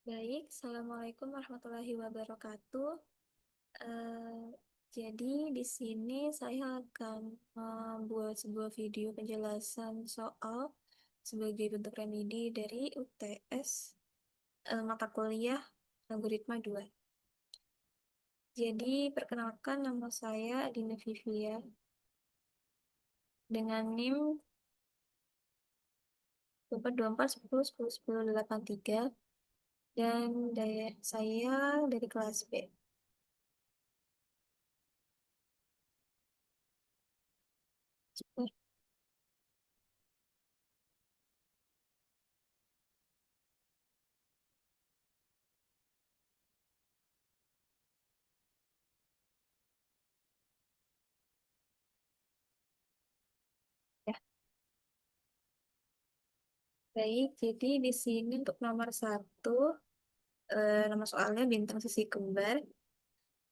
Baik, Assalamualaikum warahmatullahi wabarakatuh. Eh, jadi di sini saya akan membuat sebuah video penjelasan soal sebagai bentuk remedi dari UTS mata kuliah Algoritma 2. Jadi perkenalkan, nama saya Dina Vivia dengan NIM 24 10 10 10 83 dan saya dari kelas B. Ya, baik. Jadi di sini untuk nomor satu, nama soalnya bintang sisi kembar.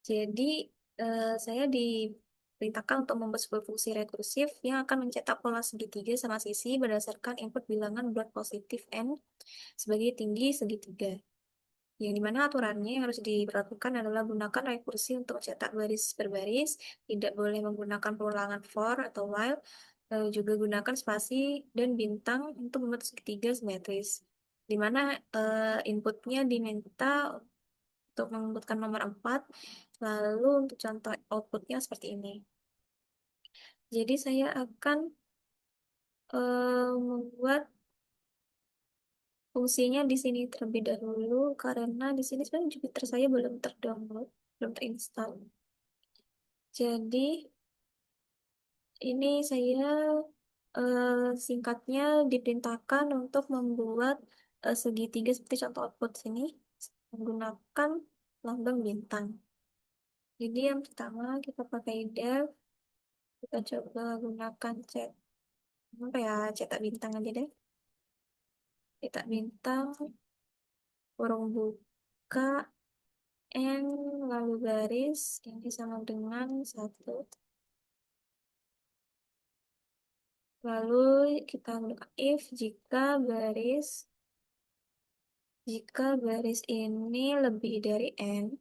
Jadi saya diperintahkan untuk membuat sebuah fungsi rekursif yang akan mencetak pola segitiga sama sisi berdasarkan input bilangan bulat positif n sebagai tinggi segitiga. Yang dimana aturannya yang harus diperlakukan adalah gunakan rekursi untuk cetak baris per baris, tidak boleh menggunakan pengulangan for atau while, juga gunakan spasi dan bintang untuk membuat segitiga simetris. Dimana inputnya diminta untuk menginputkan nomor 4, lalu untuk contoh outputnya seperti ini. Jadi saya akan membuat fungsinya di sini terlebih dahulu karena di sini sebenarnya Jupyter saya belum terdownload, belum terinstall. Jadi ini saya singkatnya diperintahkan untuk membuat segitiga seperti contoh output sini menggunakan lambang bintang. Jadi yang pertama kita pakai def, kita coba gunakan apa ya, cetak bintang aja deh. Cetak bintang, kurung buka, N, lalu garis, ini sama dengan satu. Lalu kita gunakan if jika baris ini lebih dari N,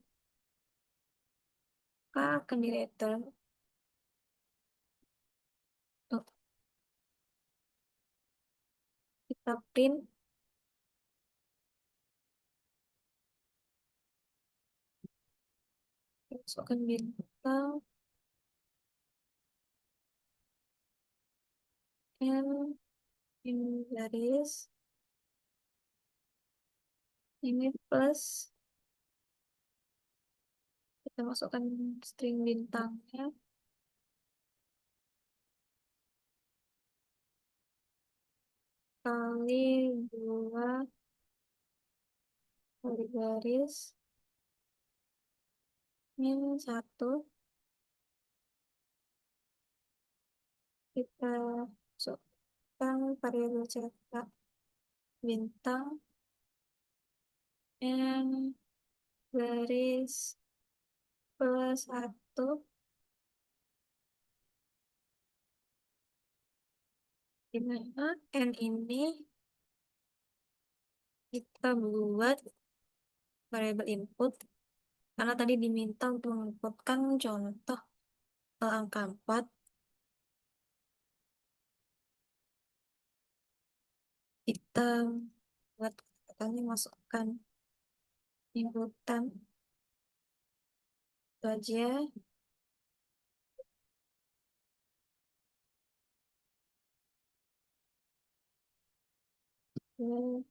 maka akan di-return. Tuh, kita print, masukkan bintang, N, ini garis, ini plus, kita masukkan string bintangnya, kali 2 kali garis, min 1, kita masukkan variabel cetak bintang, N, garis, plus 1, di mana N ini kita buat variabel input karena tadi diminta untuk menginputkan contoh angka 4. Kita buat katanya masukkan inputan itu aja. Lalu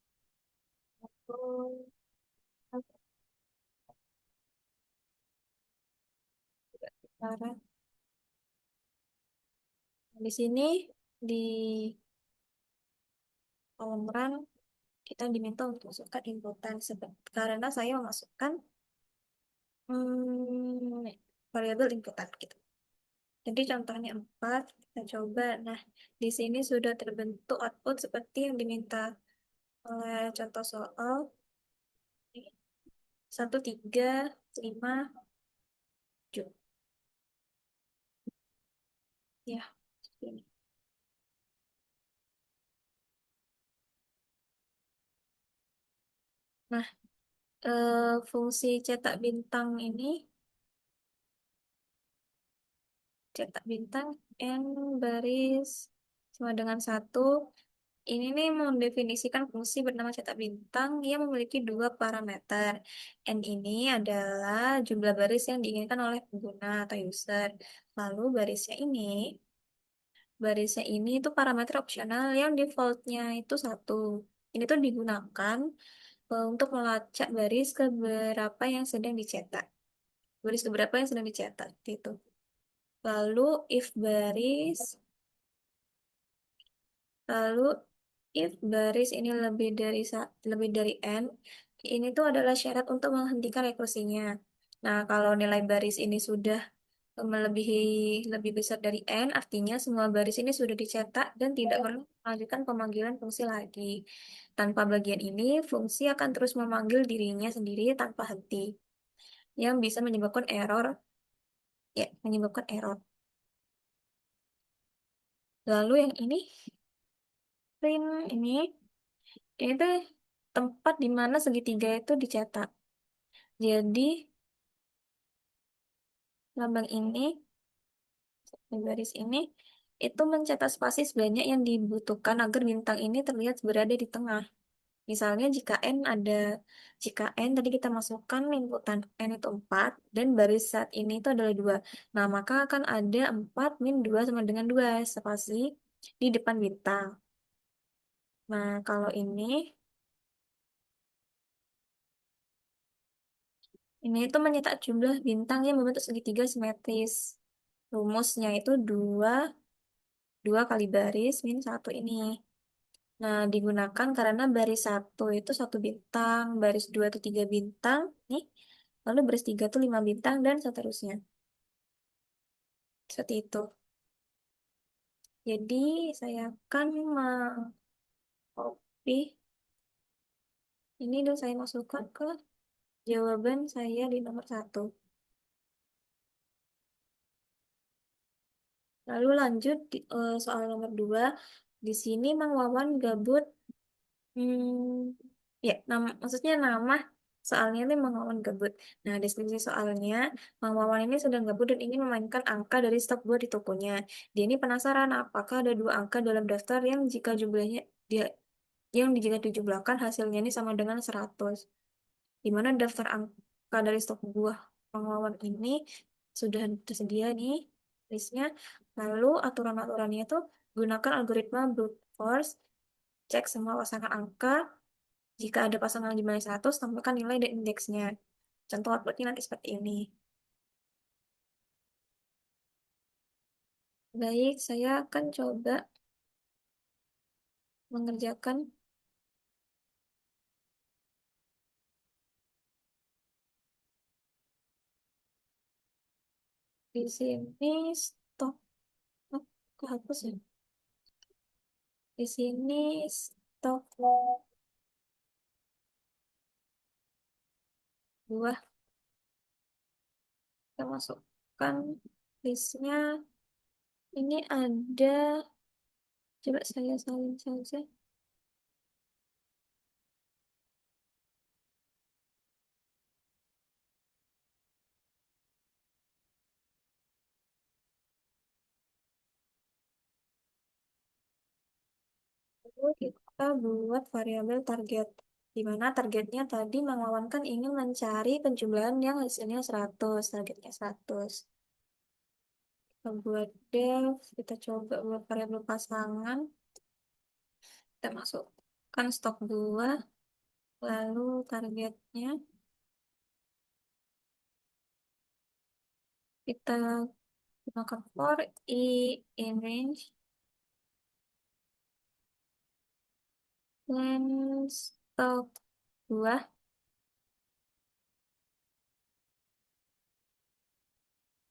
sekarang di sini di kolom run kita diminta untuk masukkan inputan karena saya memasukkan variabel inputan gitu. Jadi contohnya 4, kita coba. Nah, di sini sudah terbentuk output seperti yang diminta oleh contoh soal 1 3 5 7. Ya, seperti ini. Nah, Fungsi cetak bintang ini, cetak bintang n baris sama dengan satu. Ini nih mendefinisikan fungsi bernama cetak bintang yang memiliki dua parameter. N ini adalah jumlah baris yang diinginkan oleh pengguna atau user. Lalu barisnya ini itu parameter opsional yang defaultnya itu satu. Ini tuh digunakan untuk melacak baris keberapa yang sedang dicetak. Baris keberapa yang sedang dicetak itu. Lalu if baris Lalu, if baris ini lebih dari n, ini tuh adalah syarat untuk menghentikan rekursinya. Nah, kalau nilai baris ini sudah melebihi lebih besar dari n, artinya semua baris ini sudah dicetak dan tidak perlu melanjutkan pemanggilan fungsi lagi. Tanpa bagian ini, fungsi akan terus memanggil dirinya sendiri tanpa henti, yang bisa menyebabkan error, ya, menyebabkan error. Lalu yang ini, print ini tuh tempat di mana segitiga itu dicetak. Jadi, lambang ini, garis ini, itu mencetak spasi sebanyak yang dibutuhkan agar bintang ini terlihat berada di tengah. Misalnya jika N tadi kita masukkan inputan N itu 4 dan baris saat ini itu adalah 2. Nah, maka akan ada 4 min 2 sama dengan 2 spasi di depan bintang. Nah, kalau ini itu mencetak jumlah bintang yang membentuk segitiga simetris. Rumusnya itu 2 kali baris min satu ini. Nah, digunakan karena baris satu itu satu bintang, baris dua itu tiga bintang, nih. Lalu baris tiga itu lima bintang dan seterusnya. Seperti itu. Jadi saya akan mengcopy ini dan saya masukkan ke jawaban saya di nomor satu. Lalu lanjut soal nomor dua. Di sini Mang Wawan gabut. Ya, maksudnya nama soalnya ini Mang Wawan gabut. Nah, deskripsi soalnya, Mang Wawan ini sedang gabut dan ingin memainkan angka dari stok buah di tokonya. Dia ini penasaran apakah ada dua angka dalam daftar dia jika dijumlahkan hasilnya ini sama dengan 100. Di mana daftar angka dari stok buah Mang Wawan ini sudah tersedia nih listnya. Lalu aturan-aturannya itu gunakan algoritma brute force, cek semua pasangan angka. Jika ada pasangan jumlahnya 100, tambahkan nilai dan indeksnya. Contoh outputnya nanti seperti ini. Baik, saya akan coba mengerjakan di sini stok. Oh, kehapus ya? Di sini stok buah. Kita masukkan listnya. Ini ada, coba saya salin saja. Lalu kita buat variabel target. Di mana targetnya tadi mengawankan ingin mencari penjumlahan yang hasilnya 100, targetnya 100. Kita buat def, kita coba buat variabel pasangan, kita masukkan stok 2, lalu targetnya, kita gunakan for i in range, dan stok 2,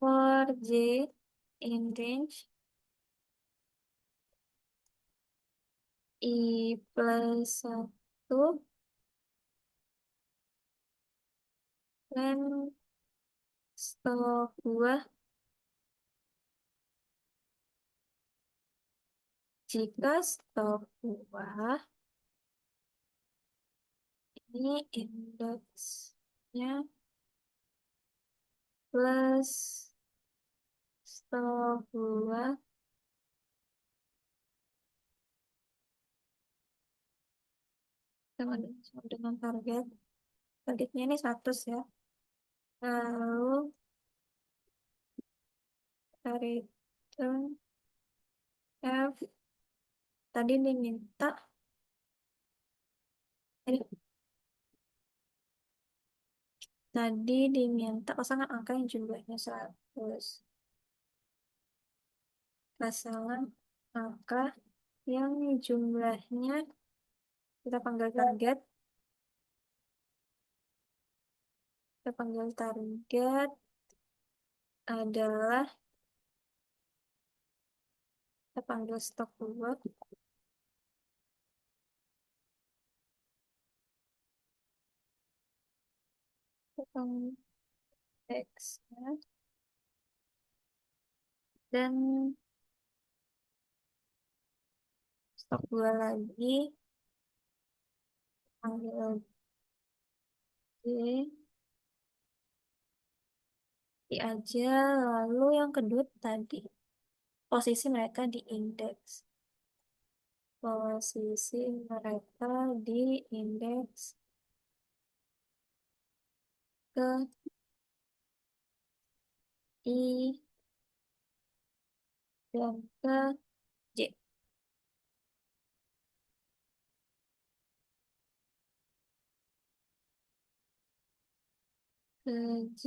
for j in range, i plus 1, dan stok 2 jika stok 2 Ini indeksnya plus stok buah sama dengan target. Targetnya ini 100 ya. Lalu return F tadi diminta eh, tadi diminta pasangan angka yang jumlahnya 100. Pasangan angka yang jumlahnya kita panggil target. Kita panggil target adalah kita panggil stok buah. Kita panggil X ya. Dan stok buah lagi panggil D I aja. Lalu yang kedua tadi posisi mereka di indeks. Posisi mereka di indeks ke I dan ke J. Ke J,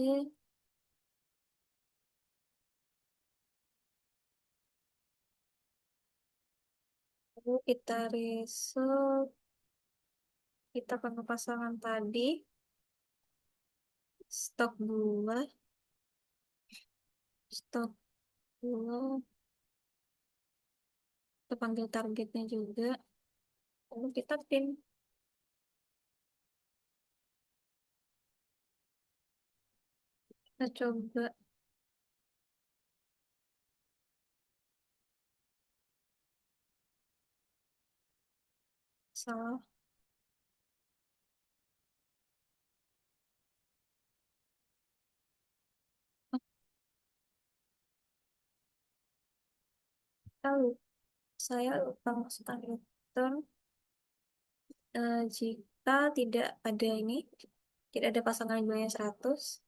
lalu kita result, kita pakai pasangan tadi, stok buah, stok buah, kita panggil targetnya juga, lalu kita pin. Kita coba salah. Lalu saya lupa masukkan return jika tidak ada ini, tidak ada pasangan jumlahnya 100,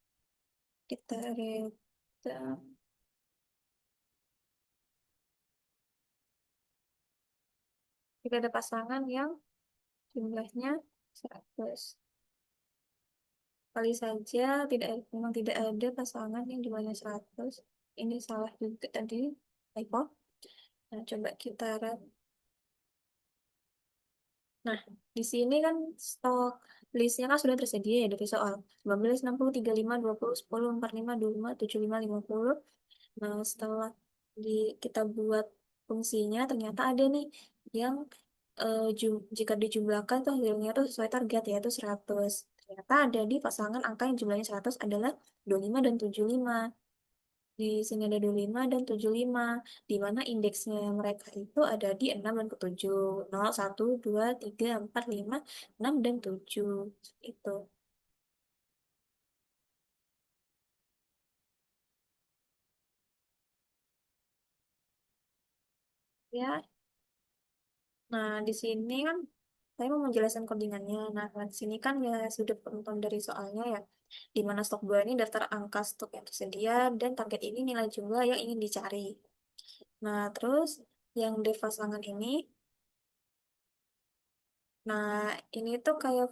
kita return jika ada pasangan yang jumlahnya 100. Kali saja memang tidak ada pasangan yang jumlahnya 100. Ini salah juga tadi, typo. Nah, coba kita run. Nah, di sini kan stok listnya kan sudah tersedia ya dari soal 15, 60, 35, 20, 10, 45, 25, 75, 50. Nah, setelah di, kita buat fungsinya, ternyata ada nih yang jika dijumlahkan tuh hasilnya tuh sesuai target yaitu 100. Ternyata ada di pasangan angka yang jumlahnya 100 adalah 25 dan 75. Di sini ada 25 dan 75, di mana indeksnya mereka itu ada di 6 dan ke-7. 0, 1, 2, 3, 4, 5, 6, dan 7. Itu. Ya, nah di sini kan saya mau menjelaskan codingannya. Nah, di sini kan ya sudah penonton dari soalnya ya, di mana stok buah ini daftar angka stok yang tersedia dan target ini nilai jumlah yang ingin dicari. Nah, terus yang def pasangan ini, nah ini tuh kayak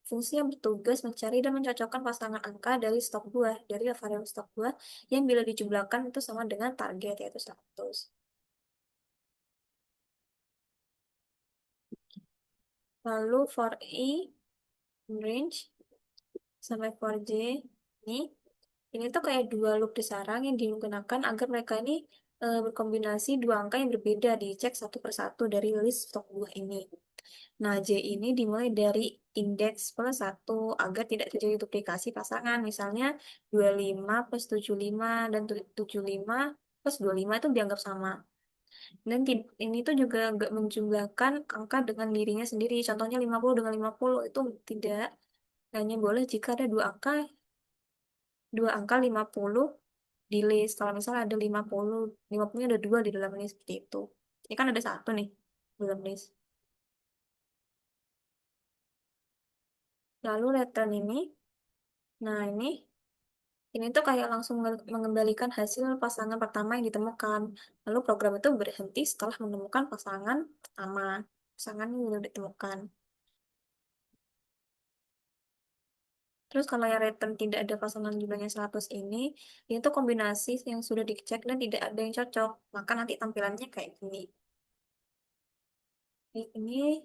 fungsi yang bertugas mencari dan mencocokkan pasangan angka dari stok buah, dari variabel stok buah yang bila dijumlahkan itu sama dengan target yaitu 100. Lalu for i range sampai for j ini ini tuh kayak dua loop disarang yang digunakan agar mereka ini berkombinasi dua angka yang berbeda dicek satu persatu dari list stok buah ini. Nah, J ini dimulai dari indeks plus satu agar tidak terjadi duplikasi pasangan. Misalnya 25 plus 75 dan 75 plus 25 itu dianggap sama. Dan ini tuh juga nggak menjumlahkan angka dengan dirinya sendiri. Contohnya 50 dengan 50 itu tidak. Hanya boleh jika ada dua angka 50 di list. Kalau misalnya ada 50 nya ada dua di dalam list seperti itu. Ini kan ada satu nih dalam list. Lalu return ini, nah ini tuh kayak langsung mengembalikan hasil pasangan pertama yang ditemukan. Lalu program itu berhenti setelah menemukan pasangan pertama. Pasangan yang sudah ditemukan. Terus kalau yang return tidak ada pasangan jumlahnya 100 ini tuh kombinasi yang sudah dicek dan tidak ada yang cocok. Maka nanti tampilannya kayak gini. Ini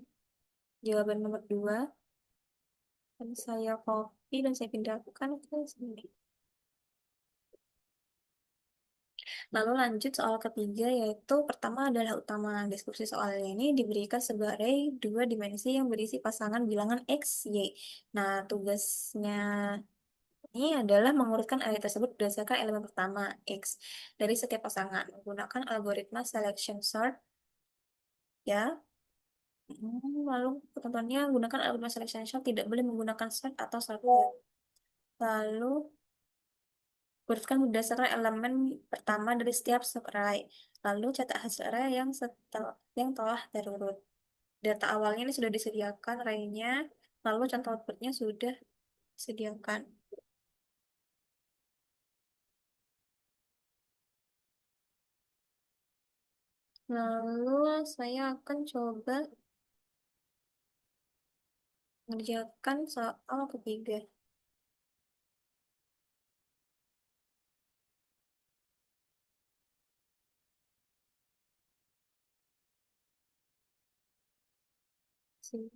jawaban nomor 2. Dan saya copy dan saya pindahkan ke sini. Lalu lanjut soal ketiga yaitu pertama adalah utama. Deskripsi soalnya ini diberikan sebagai dua dimensi yang berisi pasangan bilangan X, Y. Nah, tugasnya ini adalah mengurutkan array tersebut berdasarkan elemen pertama, X, dari setiap pasangan menggunakan algoritma selection sort, ya. Lalu ketentuannya menggunakan algoritma selection sort tidak boleh menggunakan sort atau sorted. Lalu urutkan berdasarkan elemen pertama dari setiap subarray. Lalu cetak hasil array yang telah terurut. Data awalnya ini sudah disediakan arraynya, lalu contoh outputnya sudah disediakan. Lalu saya akan coba mengerjakan soal ketiga.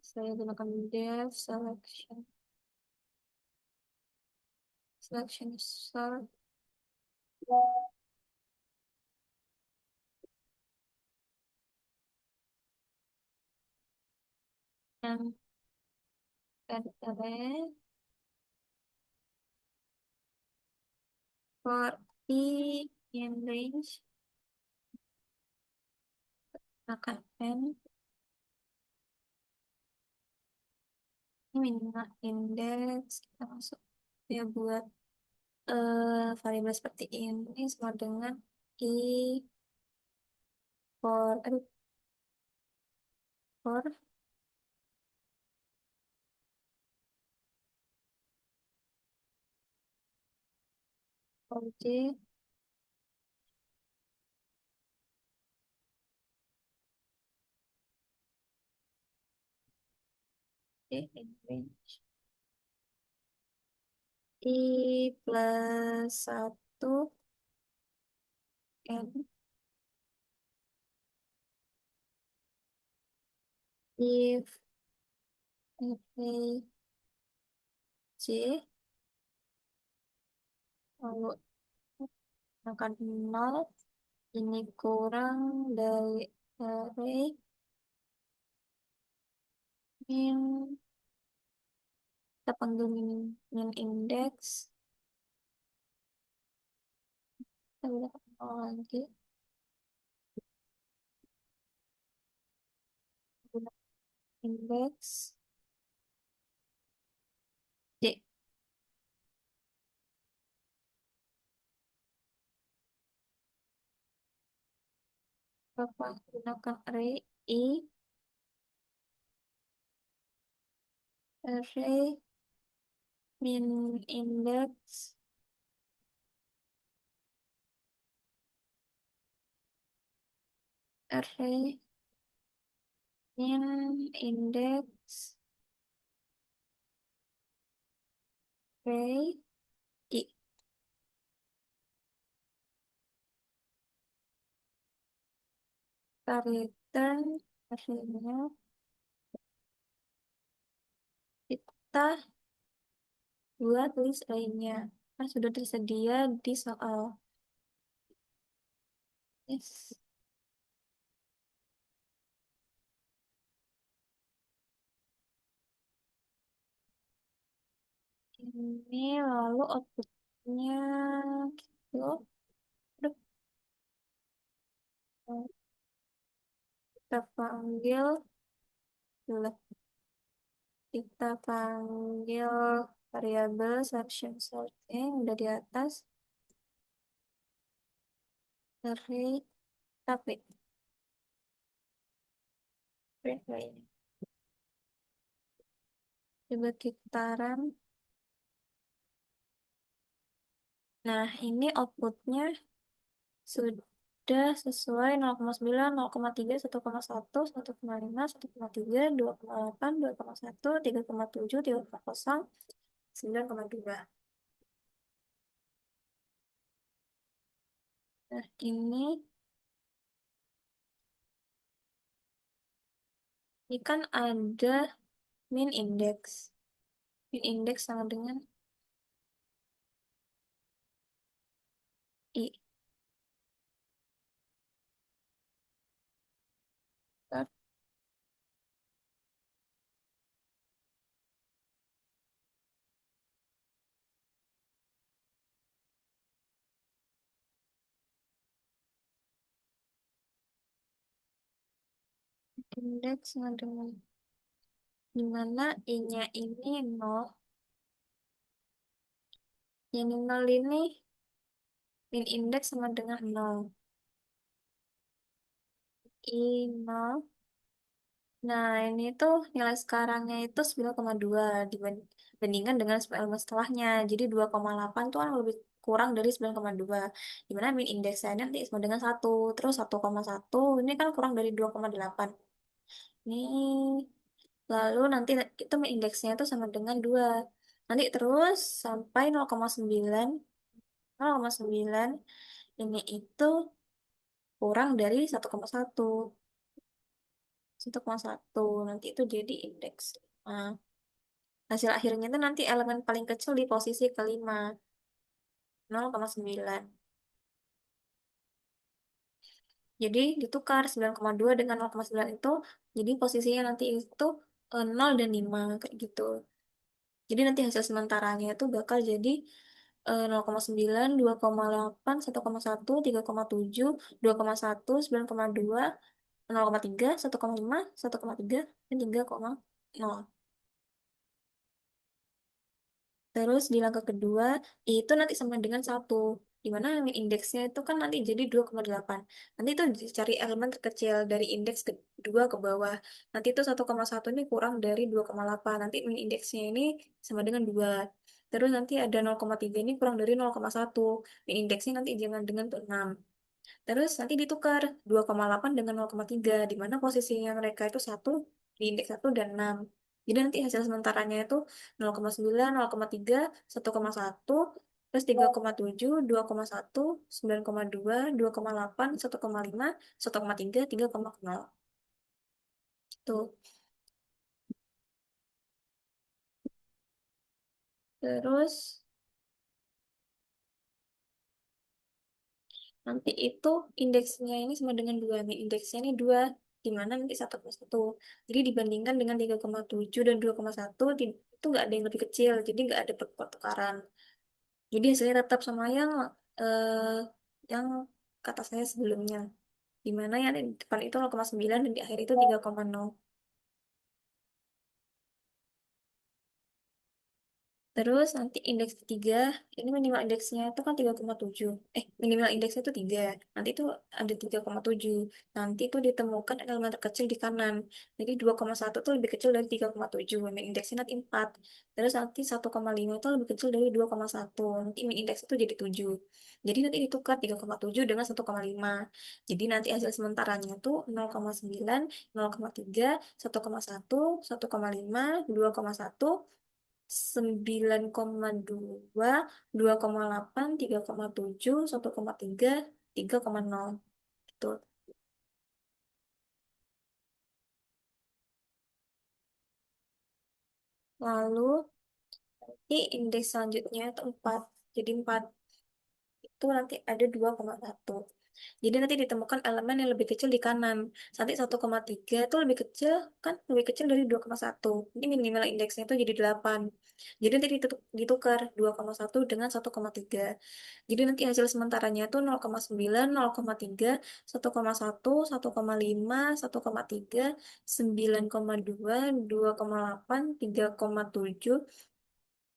Saya gunakan def selection sort yang array for p in range akan n ini minimal indeks kita masuk ya buat variabel seperti ini sama dengan i aduh for j in range i plus satu n if array j lalu akan nol ini kurang dari array min kita panggil min indeks kita gunakan nol lagi gunakan indeks j berapa gunakan array i array min indeks array min indeks array i. Kita return arraynya kita buat list lainnya kan sudah tersedia di soal. Yes. Ini lalu outputnya gitu. Aduh. Kita panggil, boleh. Kita panggil variabel section sorting udah di atas dari tapi print lainnya. Coba kita run. Nah, ini outputnya sudah sesuai 0,9, 0,3, 1,1, 1,5, 1,3, 2,8, 2,1, 3,7, 3,0, 9,2. Nah, ini kan ada min index. Min index sama dengan I. Ntar, index sama dengan dimana I-nya ini 0. Yang 0 ini min index sama dengan 0. I 0. Nah, ini tuh nilai sekarangnya itu 9,2 dibandingkan dengan elemen setelahnya. Jadi 2,8 tuh kan lebih kurang dari 9,2. Dimana min indeksnya ini nanti sama dengan 1. Terus 1,1 ini kan kurang dari 2,8. Nih, lalu nanti itu min indeksnya itu sama dengan 2. Nanti terus sampai 0,9. 0,9 ini itu kurang dari 1,1. 1,1 nanti itu jadi indeks. Nah, hasil akhirnya itu nanti elemen paling kecil di posisi kelima, 0,9. Jadi ditukar 9,2 dengan 0,9 itu, jadi posisinya nanti itu 0 dan 5 kayak gitu. Jadi nanti hasil sementaranya itu bakal jadi 0,9, 2,8, 1,1, 3,7, 2,1, 9,2, 0,3, 1,5, 1,3, dan 3,0. Terus di langkah kedua, itu nanti sama dengan 1. Di mana indeksnya itu kan nanti jadi 2,8. Nanti itu dicari elemen terkecil dari indeks kedua ke bawah. Nanti itu 1,1 ini kurang dari 2,8. Nanti min indeksnya ini sama dengan 2. Terus nanti ada 0,3 ini kurang dari 0,1. Min indeksnya nanti jangan dengan 6. Terus nanti ditukar 2,8 dengan 0,3, di mana posisinya mereka itu satu di indeks 1 dan 6. Jadi nanti hasil sementaranya itu 0,9, 0,3, 1,1, terus 3,7, 2,1, 9,2, 2,8, 1,5, 1,3, 3,0. Tuh. Terus nanti itu indeksnya ini sama dengan 2 nih. Indeksnya ini 2, di mana nanti 1,1. Jadi dibandingkan dengan 3,7 dan 2,1, itu nggak ada yang lebih kecil. Jadi nggak ada pertukaran. Jadi hasilnya tetap sama yang kata saya sebelumnya. Di mana yang di depan itu 0,9 dan di akhir itu 3,0. Terus nanti indeks ketiga, ini minimal indeksnya itu kan 3,7. Minimal indeksnya itu 3. Nanti itu ada 3,7. Nanti itu ditemukan elemen terkecil di kanan. Jadi 2,1 itu lebih kecil dari 3,7. Min indeksnya nanti 4. Terus nanti 1,5 itu lebih kecil dari 2,1. Nanti min indeks itu jadi 7. Jadi nanti ditukar 3,7 dengan 1,5. Jadi nanti hasil sementaranya itu 0,9, 0,3, 1,1, 1,5, 2,1, 9,2, 2,8, 3,7, 1,3, 3,0. Gitu. Lalu, nanti indeks selanjutnya itu 4. Jadi 4 itu nanti ada 2,1. Jadi nanti ditemukan elemen yang lebih kecil di kanan. Nanti 1,3 itu lebih kecil, kan lebih kecil dari 2,1. Ini minimal indeksnya itu jadi 8. Jadi nanti ditukar 2,1 dengan 1,3. Jadi nanti hasil sementaranya itu 0,9, 0,3, 1,1, 1,5, 1,3, 9,2, 2,8, 3,7,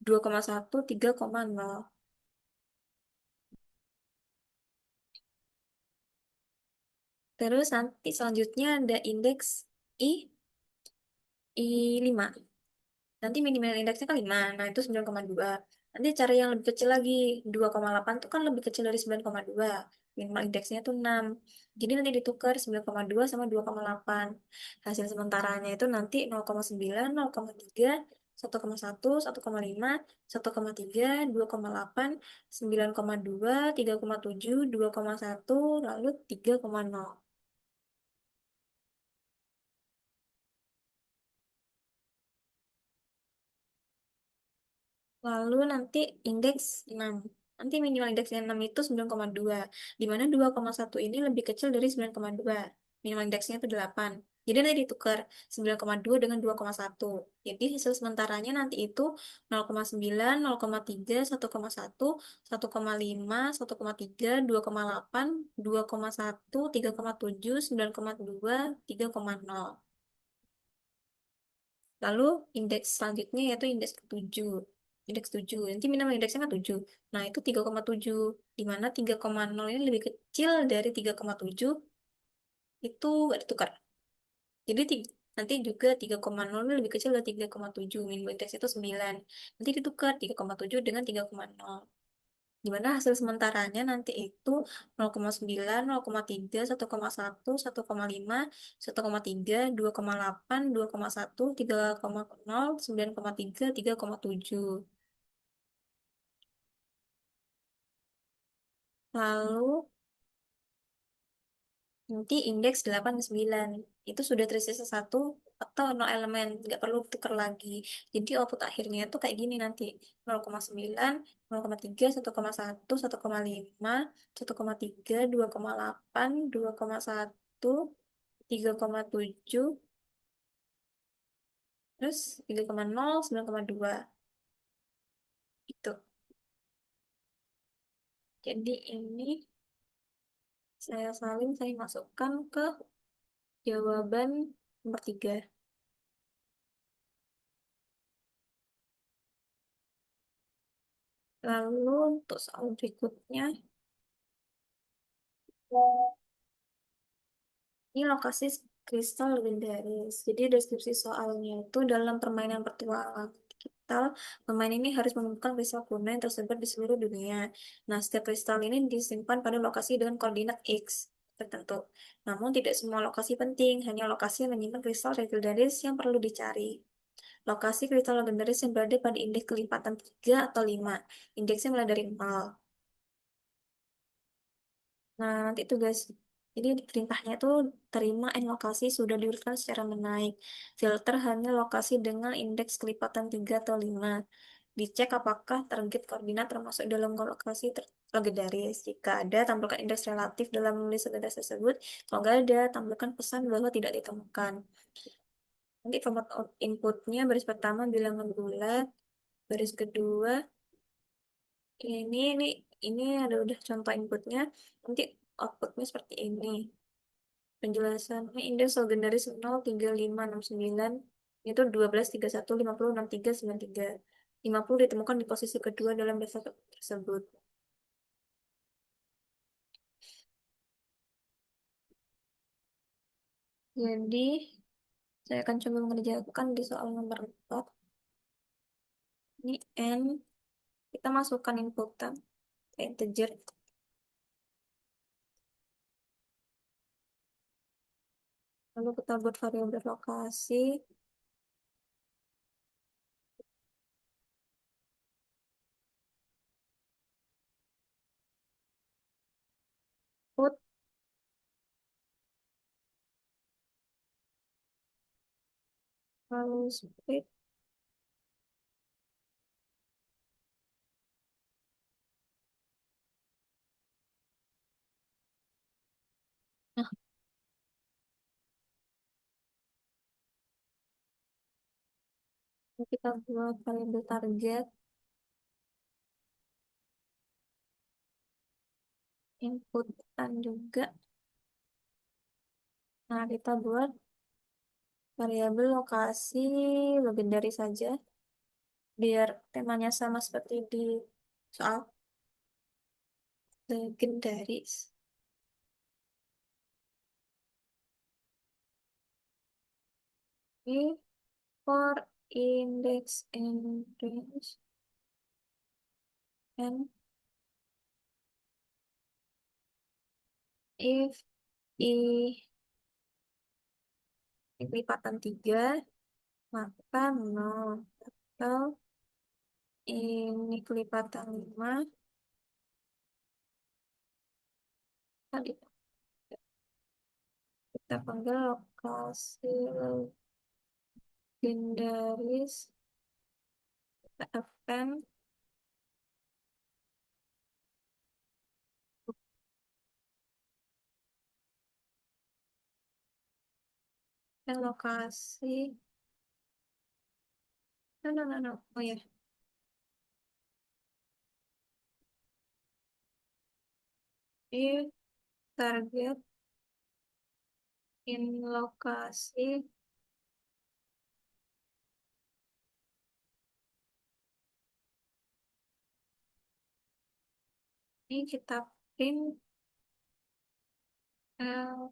2,1, 3,0. Terus nanti selanjutnya ada indeks I, I5. Nanti minimal indeksnya kan 5, nah itu 9,2. Nanti cari yang lebih kecil lagi, 2,8 itu kan lebih kecil dari 9,2. Minimal indeksnya itu 6. Jadi nanti ditukar 9,2 sama 2,8. Hasil sementaranya itu nanti 0,9, 0,3, 1,1, 1,5, 1,3, 2,8, 9,2, 3,7, 2,1, lalu 3,0. Lalu nanti indeks 6. Nanti minimal indeksnya 6 itu 9,2. Di mana 2,1 ini lebih kecil dari 9,2. Minimal indeksnya itu 8. Jadi nanti ditukar 9,2 dengan 2,1. Jadi hasil sementaranya nanti itu 0,9, 0,3, 1,1, 1,5, 1,3, 2,8, 2,1, 3,7, 9,2, 3,0. Lalu indeks selanjutnya yaitu indeks ketujuh. Indeks 7. Nanti minimal indeksnya kan 7. Nah, itu 3,7. Di mana 3,0 ini lebih kecil dari 3,7, itu nggak ditukar. Jadi nanti juga 3,0 ini lebih kecil dari 3,7. Minimal indeks itu 9. Nanti ditukar 3,7 dengan 3,0. Di mana hasil sementaranya nanti itu 0,9, 0,3, 1,1, 1,5, 1,3, 2,8, 2,1, 3,0, 9,3, 3,7. Lalu nanti indeks 8 ke 9. Itu sudah tersisa satu atau no elemen. Nggak perlu tukar lagi. Jadi output akhirnya itu kayak gini nanti. 0,9, 0,3, 1,1, 1,5, 1,3, 2,8, 2,1, 3,7, terus 3,0, 9,2. Itu. Jadi ini saya salin, saya masukkan ke jawaban nomor 3. Lalu untuk soal berikutnya, ini lokasi kristal legendaris. Jadi deskripsi soalnya itu dalam permainan petualang digital, pemain ini harus menemukan kristal kuno yang tersebar di seluruh dunia. Nah, setiap kristal ini disimpan pada lokasi dengan koordinat X tertentu. Namun tidak semua lokasi penting, hanya lokasi yang menyimpan kristal legendaris yang perlu dicari. Lokasi kristal legendaris yang berada pada indeks kelipatan 3 atau 5. Indeksnya mulai dari 0. Nah, nanti tugas. Jadi perintahnya tuh terima N lokasi sudah diurutkan secara menaik. Filter hanya lokasi dengan indeks kelipatan 3 atau 5. Dicek apakah target koordinat termasuk dalam lokasi legendaris. Jika ada, tampilkan indeks relatif dalam list legendaris tersebut. Kalau nggak ada, tampilkan pesan bahwa tidak ditemukan. Nanti format inputnya baris pertama bilangan bulat, baris kedua ini ada udah contoh inputnya. Nanti outputnya seperti ini. Penjelasannya indeks legendaris 0, 3, 5, 6, 9 itu 12, 31, 50, 63, 93. 50 ditemukan di posisi kedua dalam daftar tersebut. Jadi, saya akan coba mengerjakan di soal nomor 4. Ini N, kita masukkan inputan integer, lalu kita buat variabel lokasi, put, lalu split, Kita buat variabel target, inputan juga. Nah, kita buat variabel lokasi legendaris saja, biar temanya sama seperti di soal legendaris. Ini for index and range and if i lipatan 3 maka 0 atau ini kelipatan 5 tadi kita panggil lokasi legendaris fn dan lokasi no oh ya if target in lokasi ini kita print eh,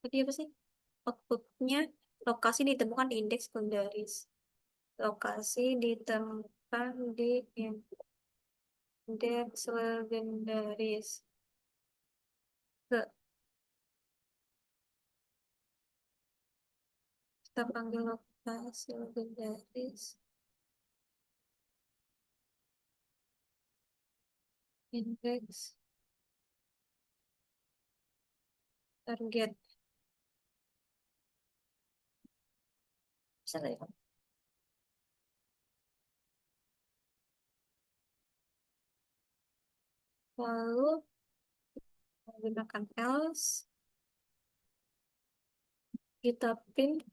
tadi apa sih outputnya lokasi ditemukan di indeks legendaris lokasi ditemukan di indeks legendaris ke kita panggil lokasi legendaris indeks target bisa nggak ya? Lalu menggunakan else kita print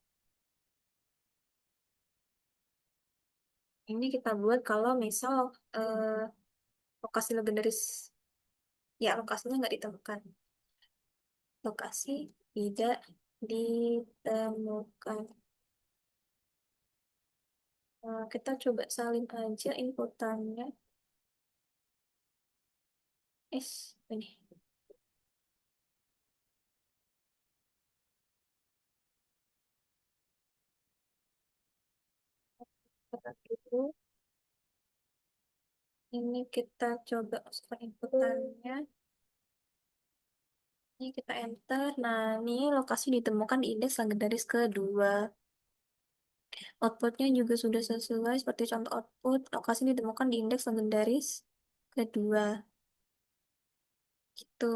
ini kita buat kalau misal lokasi legendaris ya lokasinya nggak ditemukan lokasi tidak ditemukan. Kita coba salin aja inputannya ini kita dulu ini kita coba masukkan inputannya ini kita enter nah ini lokasi ditemukan di indeks legendaris kedua outputnya juga sudah sesuai seperti contoh output lokasi ditemukan di indeks legendaris kedua gitu.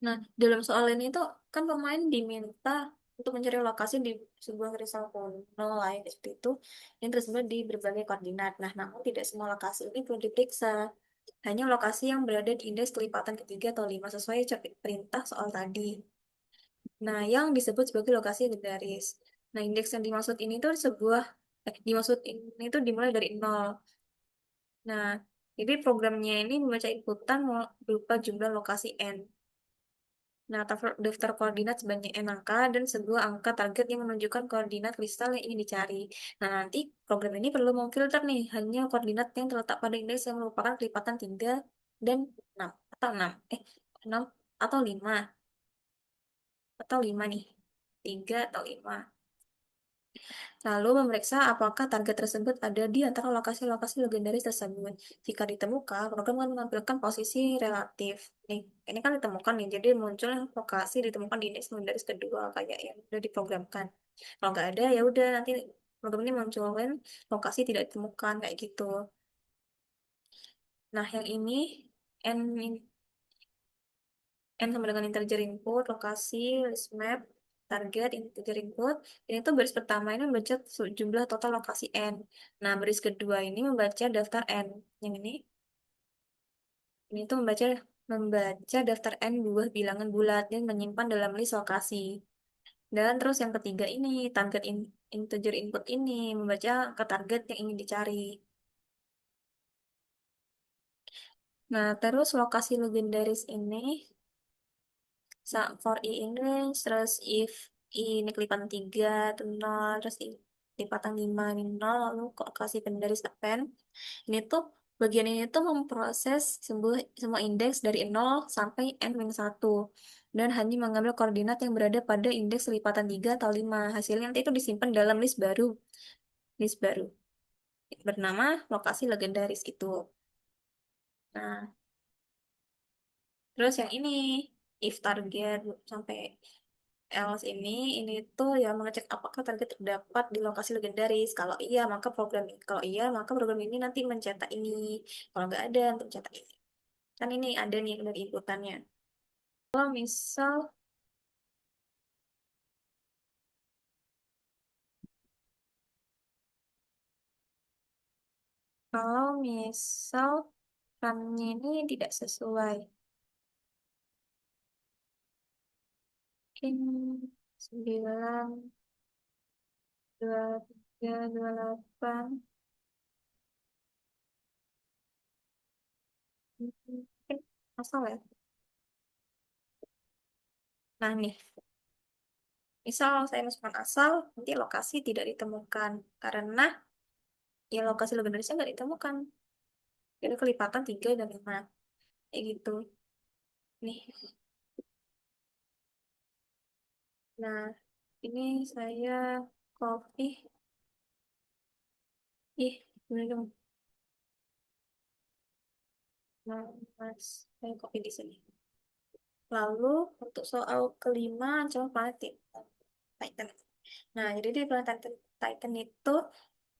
Nah, dalam soal ini tuh kan pemain diminta untuk mencari lokasi di sebuah kristal kuno lain seperti itu yang tersebar di berbagai koordinat. Nah, namun tidak semua lokasi ini perlu diperiksa. Hanya lokasi yang berada di indeks kelipatan ketiga atau lima sesuai perintah soal tadi. Nah, yang disebut sebagai lokasi legendaris. Nah, indeks yang dimaksud ini tuh sebuah dimaksud ini tuh dimulai dari nol. Nah, jadi programnya ini membaca inputan berupa jumlah lokasi n. Nah, daftar koordinat sebanyak n angka dan sebuah angka target yang menunjukkan koordinat kristal yang ingin dicari. Nah, nanti program ini perlu memfilter nih, hanya koordinat yang terletak pada indeks yang merupakan kelipatan 3 dan 6 atau 6. 6 atau 5 atau 5 nih. 3 atau 5. Lalu memeriksa apakah target tersebut ada di antara lokasi-lokasi legendaris tersebut. Jika ditemukan, program akan menampilkan posisi relatif. Nih, ini kan ditemukan nih, jadi muncul lokasi ditemukan di indeks legendaris kedua kayak yang udah diprogramkan. Kalau nggak ada, ya udah nanti program ini munculkan lokasi tidak ditemukan kayak gitu. Nah, yang ini n N sama dengan integer input, lokasi, list map, target, integer input. Ini tuh baris pertama ini membaca jumlah total lokasi N. Nah, baris kedua ini membaca daftar N. Yang ini. Ini tuh membaca daftar n buah bilangan bulat dan menyimpan dalam list lokasi. Dan terus yang ketiga ini integer input ini membaca ke target yang ingin dicari. Nah, terus lokasi legendaris ini for i ini terus if i ini kelipatan 3 itu 0, terus i kelipatan 5 ini 0, lalu lokasi legendaris append. Ini tuh bagian ini tuh memproses semua indeks dari 0 sampai n-1 dan hanya mengambil koordinat yang berada pada indeks lipatan 3 atau 5. Hasilnya nanti itu disimpan dalam list baru bernama lokasi legendaris itu. Nah, terus yang ini if target sampai else ini tuh ya mengecek apakah target terdapat di lokasi legendaris. Kalau iya maka program ini nanti mencetak ini. Kalau nggak ada untuk mencetak ini. Kan ini ada nih dari inputannya. Kalau misal kalau misal RAM-nya ini tidak sesuai, mungkin 9, 23, 28, mungkin asal ya. Nah nih, misal saya masukkan asal, nanti lokasi tidak ditemukan karena ya lokasi legendarisnya nggak ditemukan. Jadi kelipatan 3 dan 5 kayak gitu. Nih, nah ini saya copy. Ih, ini dong. Nah, mas, saya copy di sini. Lalu untuk soal kelima, coba planet Titan. Nah, jadi di planet Titan itu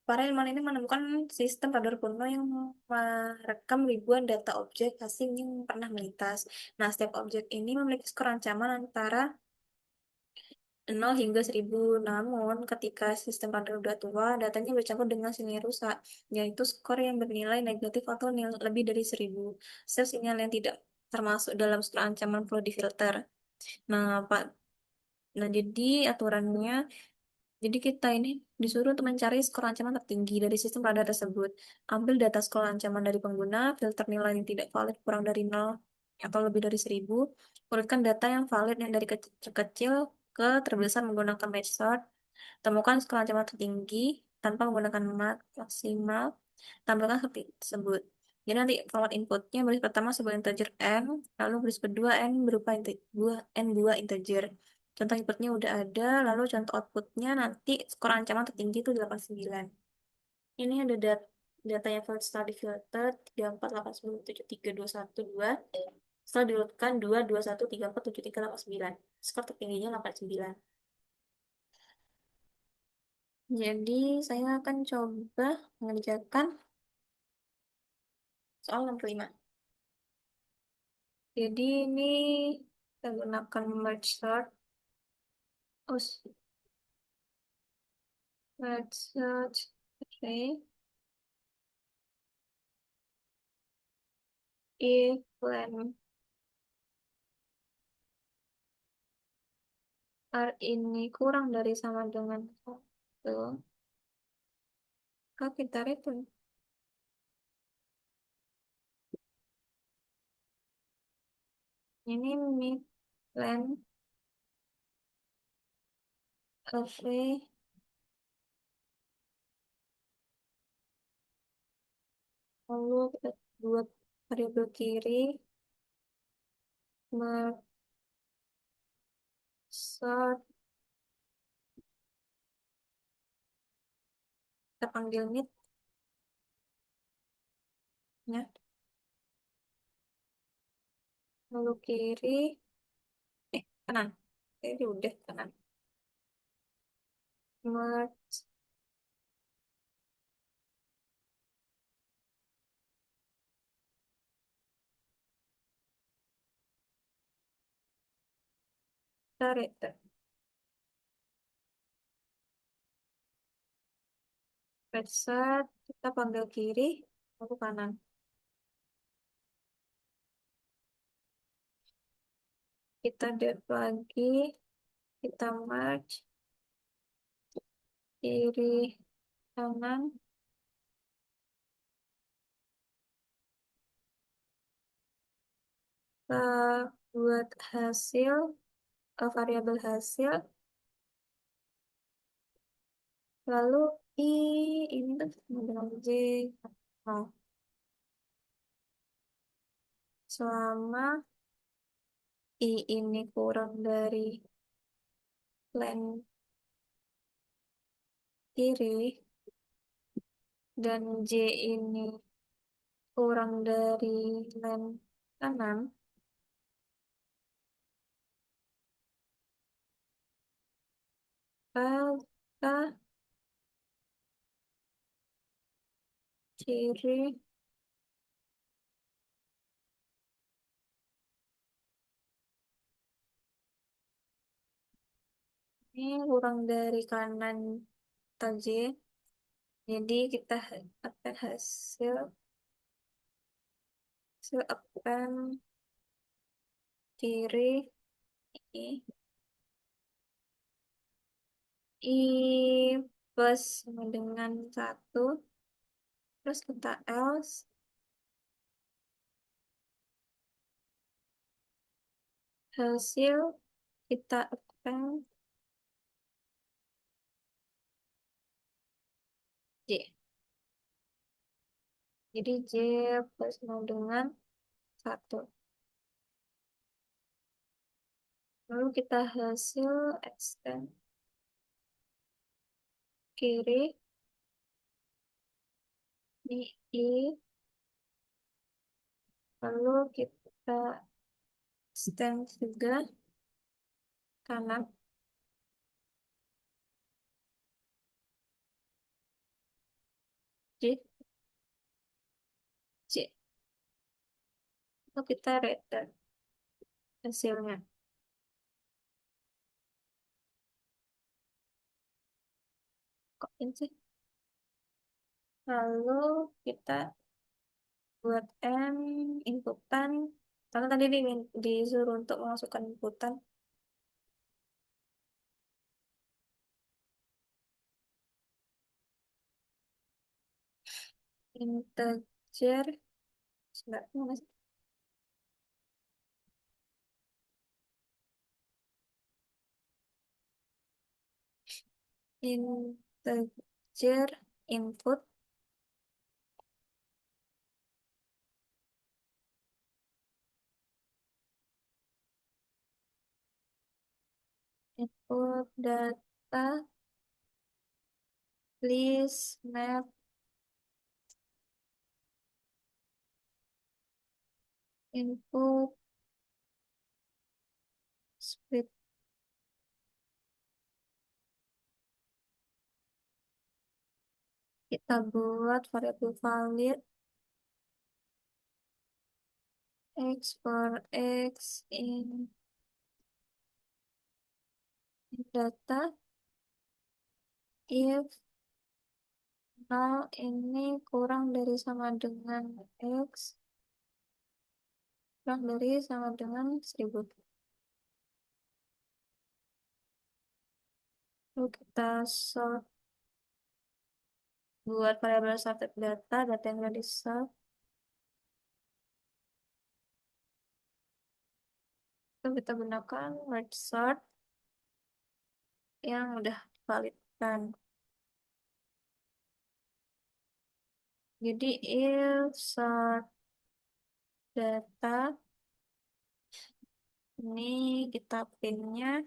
para ilmuwan ini menemukan sistem radar kuno yang merekam ribuan data objek asing yang pernah melintas. Nah, setiap objek ini memiliki skor ancaman antara 0 hingga 1000. Namun, ketika sistem radar udah tua, datanya bercampur dengan sinyal rusak, yaitu skor yang bernilai negatif atau lebih dari 1000. Setiap sinyal yang tidak termasuk dalam skor ancaman perlu difilter. Nah, Pak, nah jadi aturannya, jadi kita ini disuruh untuk mencari skor ancaman tertinggi dari sistem radar tersebut. Ambil data skor ancaman dari pengguna, filter nilai yang tidak valid kurang dari 0 atau lebih dari 1000, urutkan data yang valid yang dari terkecil ke terbesar menggunakan match sort, temukan skor ancaman tertinggi tanpa menggunakan maksimal, tampilkan seperti tersebut. Jadi nanti format inputnya baris pertama sebagai integer n, lalu baris kedua n berupa n buah integer. Contoh inputnya udah ada, lalu contoh outputnya nanti skor ancaman tertinggi itu 89. Ini ada data yang valid setelah difilter 34, 89, 73, 212. Setelah diurutkan 2, 21, 34, 73, 89. Skor tertingginya 89. Jadi saya akan coba mengerjakan soal yang kelima. Jadi ini kita gunakan merge sort. Us, merge sort. Oke. If when R ini kurang dari sama dengan 1, maka kita return. Ini mid len array, lalu kita buat variabel kiri merge sort, kita panggil mid ya, lalu kiri kanan, ini udah kanan, merge kita return. Merge sort kita panggil kiri lalu kanan. kita def lagi, kita merge kiri kanan, kita buat hasil, variabel hasil, lalu i ini tuh sama dengan j. Nah, selama i ini kurang dari len kiri dan j ini kurang dari len kanan, maka ciri ini kurang dari kanan tadi. Jadi kita akan hasil akan kiri i i plus sama dengan satu, terus kita else hasil kita akan j. Jadi j plus sama dengan satu. Lalu kita hasil extend kiri di i, lalu kita extend juga kanan j j. Lalu kita return hasilnya. Kok ini sih? Lalu kita buat n inputan. Karena tadi disuruh untuk memasukkan inputan. Integer. Sebentar, mana sih? Integer input. Input data. Please map input split. Kita buat variabel valid x for x in data if nol ini kurang dari sama dengan x kurang dari sama dengan 1000. Lalu kita sort buat variabel sorted data yang sudah di sort. Lalu kita gunakan merge sort yang udah divalidkan. Jadi if sort data ini kita pinnya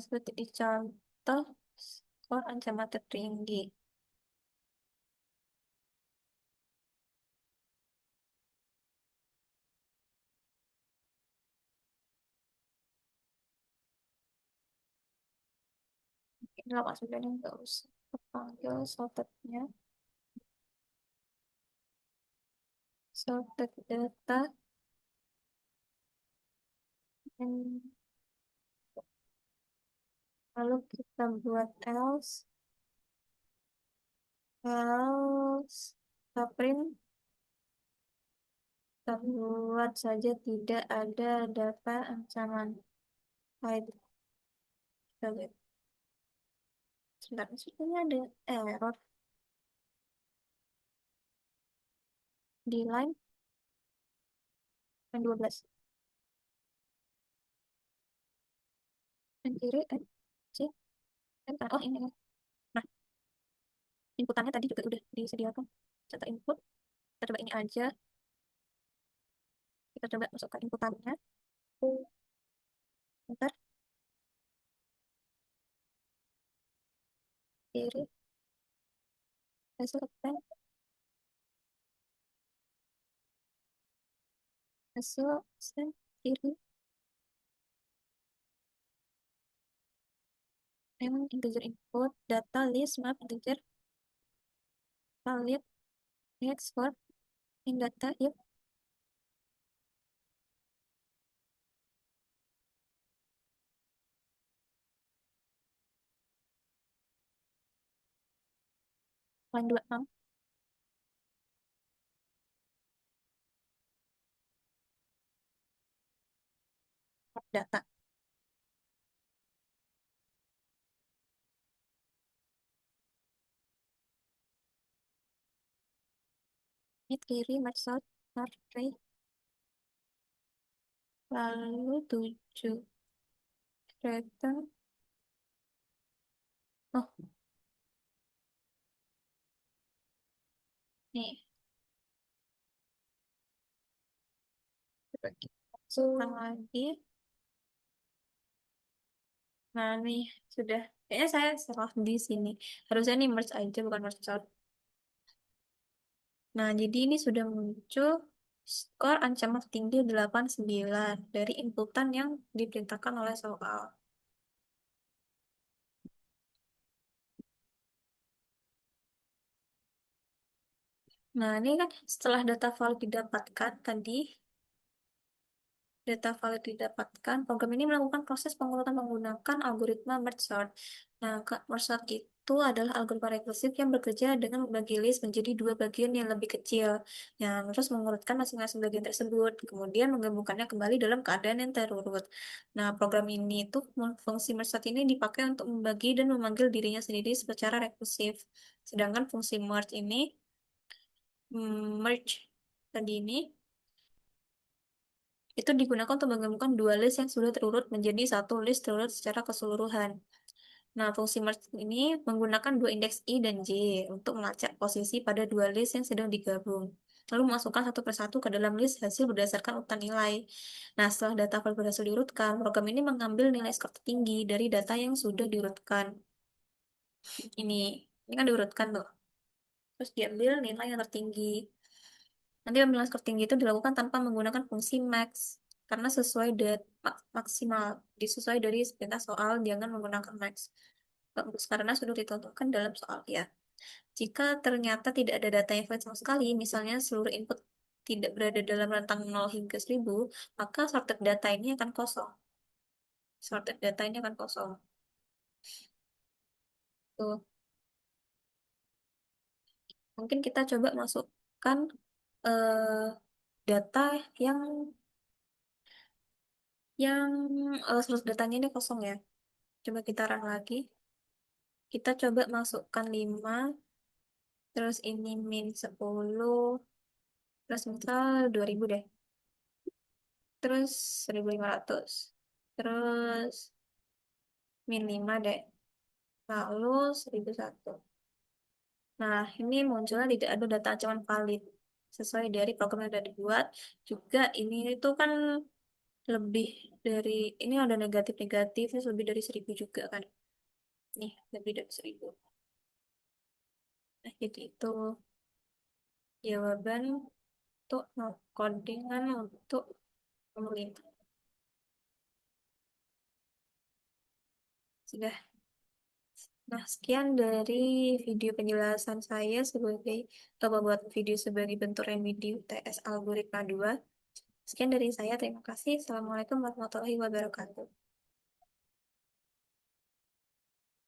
seperti di contoh skor ancaman tertinggi. Ini 89 nggak usah kepanggil sortednya. Sorted data. Dan lalu kita buat else kita print Kita buat saja tidak ada data ancaman. Hide. Kita lihat. Sebentar, sebenarnya ada error di line yang 12. Yang kiri, C, oh ini. Nah, inputannya tadi juga udah disediakan. Data input. Kita coba ini aja. Kita coba masukkan inputannya. Bentar, kiri, masuk ke masuk, send, kiri, memang integer input, data list, map, integer, valid, export, in data, if, line 26, data. Ini kiri, merge south, north, right, lalu 7, kereta, oh, nih, coba kita masukkan lagi. Nah, nih, sudah. Kayaknya saya salah di sini. Harusnya nih merge aja, bukan merge out. Nah, jadi ini sudah muncul skor ancaman tinggi 89 dari inputan yang diperintahkan oleh soal. Nah, ini kan setelah data valid didapatkan tadi, data valid didapatkan, program ini melakukan proses pengurutan menggunakan algoritma merge sort. Nah, merge sort itu adalah algoritma rekursif yang bekerja dengan membagi list menjadi dua bagian yang lebih kecil, yang terus mengurutkan masing-masing bagian tersebut, kemudian menggabungkannya kembali dalam keadaan yang terurut. Nah, program ini itu fungsi merge sort ini dipakai untuk membagi dan memanggil dirinya sendiri secara rekursif. Sedangkan fungsi merge ini, merge tadi ini itu digunakan untuk menggabungkan dua list yang sudah terurut menjadi satu list terurut secara keseluruhan. Nah, fungsi merge ini menggunakan dua indeks I dan J untuk melacak posisi pada dua list yang sedang digabung. Lalu memasukkan satu persatu ke dalam list hasil berdasarkan urutan nilai. Nah, setelah data file berhasil diurutkan, program ini mengambil nilai skor tertinggi dari data yang sudah diurutkan. Ini, ini kan diurutkan tuh. Terus diambil nilai yang tertinggi. Nanti pemilihan skor tinggi itu dilakukan tanpa menggunakan fungsi max karena sesuai maksimal disesuai dari perintah soal jangan menggunakan max. Karena sudah ditentukan dalam soal ya. Jika ternyata tidak ada data yang valid sama sekali, misalnya seluruh input tidak berada dalam rentang 0 hingga 1000, maka sorted data ini akan kosong. Sorted data ini akan kosong. Tuh, mungkin kita coba masukkan eh, data yang yang seluruh datanya ini kosong ya. Coba kita run lagi. Kita coba masukkan 5, terus ini min 10, terus misal 2000 deh. Terus 1500. Terus min 5 deh. Lalu 1001. Nah, ini munculnya tidak ada data ancaman valid. Sesuai dari program yang sudah dibuat. Juga ini itu kan lebih dari, ini ada negatif-negatif, lebih dari 1000 juga kan. Nih, lebih dari 1000. Nah, jadi itu jawaban untuk codingan untuk pemerintah. Sudah. Nah, sekian dari video penjelasan saya sebagai buat video sebagai bentuk remedi UTS Algoritma 2. Sekian dari saya, terima kasih. Assalamualaikum warahmatullahi wabarakatuh.